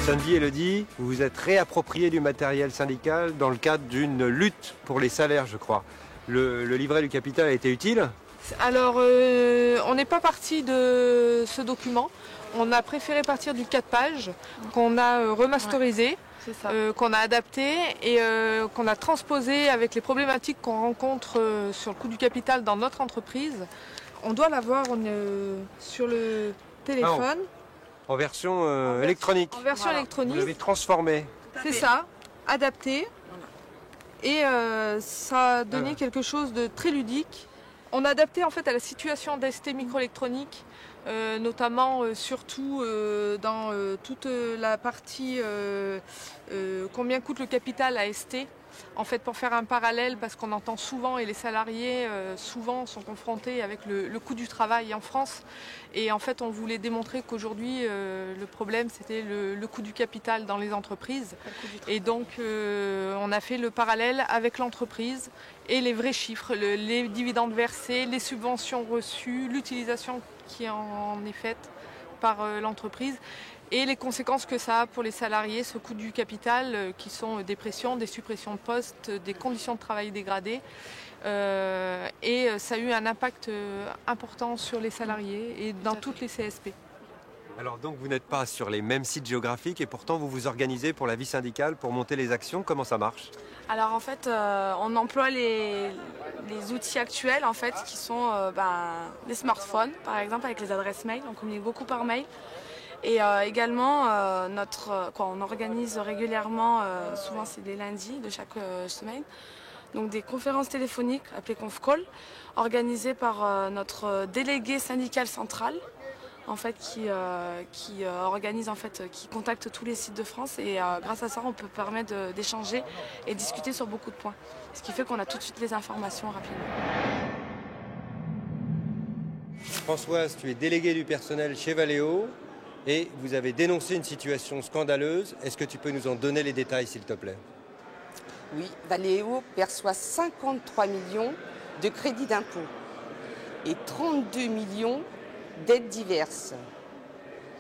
Sandy Elodie, vous vous êtes réapproprié du matériel syndical dans le cadre d'une lutte pour les salaires, je crois. Le livret du capital a été utile ? Alors, on n'est pas parti de ce document. On a préféré partir du 4 pages qu'on a remasterisé, qu'on a adapté et qu'on a transposé avec les problématiques qu'on rencontre sur le coût du capital dans notre entreprise. On doit l'avoir sur le téléphone. En version électronique. En version électronique. Vous l'avez transformé. C'est ça, adapté. Et ça a donné quelque chose de très ludique. On a adapté en fait à la situation d'AST microélectronique, notamment surtout dans toute la partie combien coûte le capital à AST. En fait, pour faire un parallèle, parce qu'on entend souvent, et les salariés souvent sont confrontés avec le coût du travail en France. Et en fait, on voulait démontrer qu'aujourd'hui, le problème, c'était le coût du capital dans les entreprises. Et donc, on a fait le parallèle avec l'entreprise et les vrais chiffres, les dividendes versés, les subventions reçues, l'utilisation qui en est faite par l'entreprise. Et les conséquences que ça a pour les salariés, ce coût du capital, qui sont des pressions, des suppressions de postes, des conditions de travail dégradées. Et ça a eu un impact important sur les salariés et dans toutes les CSP. Alors donc vous n'êtes pas sur les mêmes sites géographiques et pourtant vous vous organisez pour la vie syndicale, pour monter les actions. Comment ça marche ? Alors en fait, on emploie les outils actuels en fait, qui sont les smartphones, par exemple avec les adresses mail. On communique beaucoup par mail. Et également, on organise régulièrement, souvent c'est les lundis de chaque semaine, donc des conférences téléphoniques appelées conf-call, organisées par notre délégué syndical central, en fait, qui organise, en fait, qui contacte tous les sites de France. Et grâce à ça, on peut permettre d'échanger et discuter sur beaucoup de points. Ce qui fait qu'on a tout de suite les informations rapidement. Françoise, tu es déléguée du personnel chez Valeo. Et vous avez dénoncé une situation scandaleuse. Est-ce que tu peux nous en donner les détails, s'il te plaît ? Oui, Valeo perçoit 53 millions de crédits d'impôt et 32 millions d'aides diverses.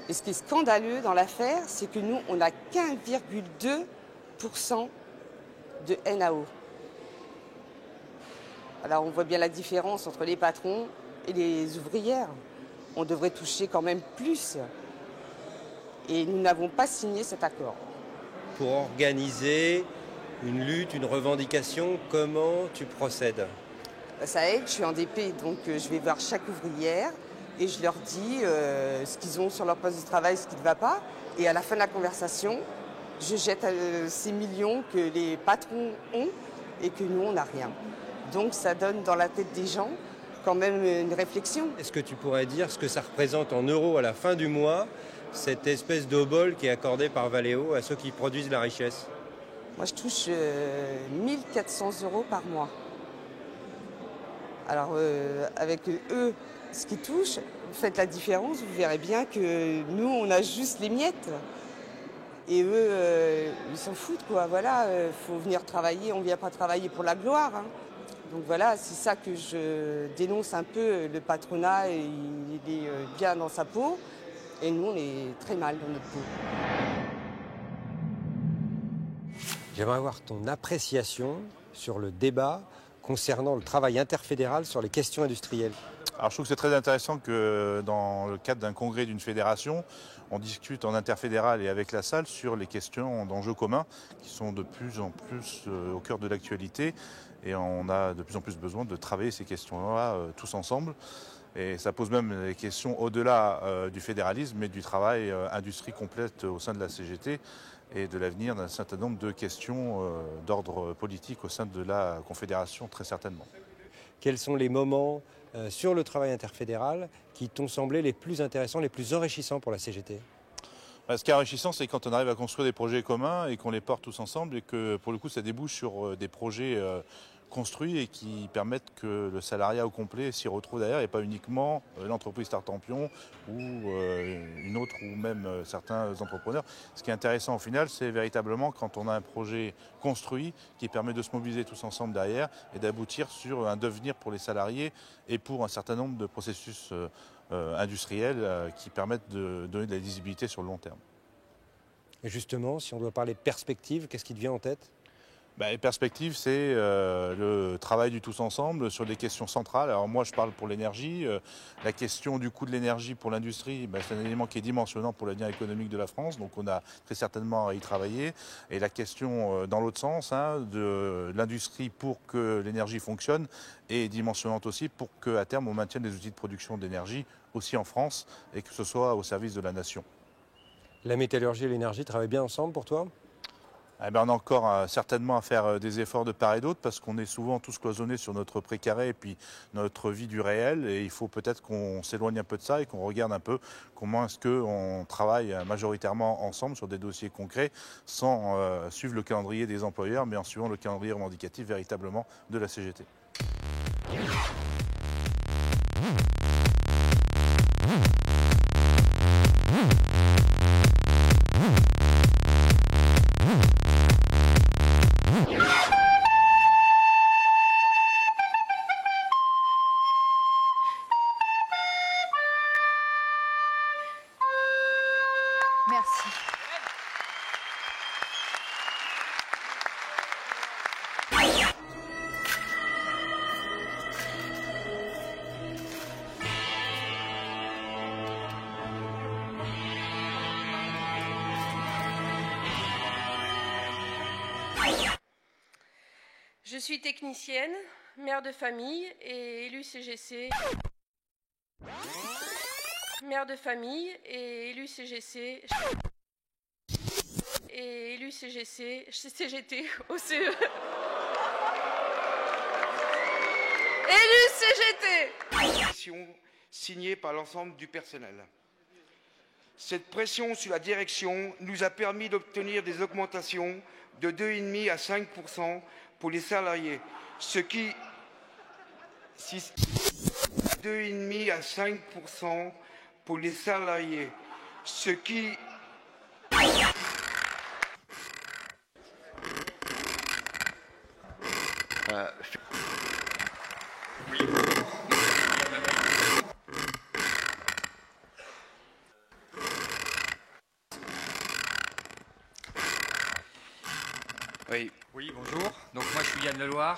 Et ce qui est scandaleux dans l'affaire, c'est que nous, on n'a qu'1,2% de NAO. Alors on voit bien la différence entre les patrons et les ouvrières. On devrait toucher quand même plus. Et nous n'avons pas signé cet accord. Pour organiser une lutte, une revendication, comment tu procèdes ? Ça aide, je suis en DP, donc je vais voir chaque ouvrière et je leur dis ce qu'ils ont sur leur poste de travail, ce qui ne va pas. Et à la fin de la conversation, je jette ces millions que les patrons ont et que nous, on n'a rien. Donc ça donne dans la tête des gens quand même une réflexion. Est-ce que tu pourrais dire ce que ça représente en euros à la fin du mois, cette espèce d'obol qui est accordée par Valeo à ceux qui produisent la richesse ? Moi, je touche 1 400 € par mois. Alors, avec eux, ce qu'ils touchent, vous faites la différence, vous verrez bien que nous, on a juste les miettes. Et eux, ils s'en foutent, quoi. Voilà, faut venir travailler, on ne vient pas travailler pour la gloire, hein. Donc voilà, c'est ça que je dénonce un peu. Le patronat, il est bien dans sa peau. Et nous, on est très mal dans notre peau. J'aimerais avoir ton appréciation sur le débat concernant le travail interfédéral sur les questions industrielles. Alors je trouve que c'est très intéressant que dans le cadre d'un congrès d'une fédération, on discute en interfédéral et avec la salle sur les questions d'enjeux communs qui sont de plus en plus au cœur de l'actualité et on a de plus en plus besoin de travailler ces questions-là tous ensemble. Et ça pose même des questions au-delà du fédéralisme, mais du travail industrie complète au sein de la CGT et de l'avenir d'un certain nombre de questions d'ordre politique au sein de la Confédération, très certainement. Quels sont les moments sur le travail interfédéral qui t'ont semblé les plus intéressants, les plus enrichissants pour la CGT ? Ce qui est enrichissant, c'est quand on arrive à construire des projets communs et qu'on les porte tous ensemble et que pour le coup ça débouche sur des projets construits et qui permettent que le salariat au complet s'y retrouve derrière et pas uniquement l'entreprise Tartampion ou une autre ou même certains entrepreneurs. Ce qui est intéressant au final, c'est véritablement quand on a un projet construit qui permet de se mobiliser tous ensemble derrière et d'aboutir sur un devenir pour les salariés et pour un certain nombre de processus industriels qui permettent de donner de la lisibilité sur le long terme. Et justement, si on doit parler perspective, qu'est-ce qui te vient en tête? Les perspectives, c'est le travail du tous ensemble sur des questions centrales. Alors moi, je parle pour l'énergie. La question du coût de l'énergie pour l'industrie, c'est un élément qui est dimensionnant pour l'avenir économique de la France. Donc on a très certainement à y travailler. Et la question dans l'autre sens de l'industrie pour que l'énergie fonctionne est dimensionnante aussi pour qu'à terme, on maintienne des outils de production d'énergie aussi en France et que ce soit au service de la nation. La métallurgie et l'énergie travaillent bien ensemble pour toi? On a encore certainement à faire des efforts de part et d'autre parce qu'on est souvent tous cloisonnés sur notre précaré et puis notre vie du réel. Et il faut peut-être qu'on s'éloigne un peu de ça et qu'on regarde un peu comment est-ce qu'on travaille majoritairement ensemble sur des dossiers concrets sans suivre le calendrier des employeurs, mais en suivant le calendrier revendicatif véritablement de la CGT. Merci. Je suis technicienne, mère de famille et élue CGC. Mère de famille et élue CGC. Et élue CGC, CGT, OCE. Élue CGT. Pression signée par l'ensemble du personnel. Cette pression sur la direction nous a permis d'obtenir des augmentations de 2,5 à 5% pour les salariés, ce qui 2,5 à 5% pour les salariés, ce qui Oui, bonjour. Donc moi je suis Yann Leloir.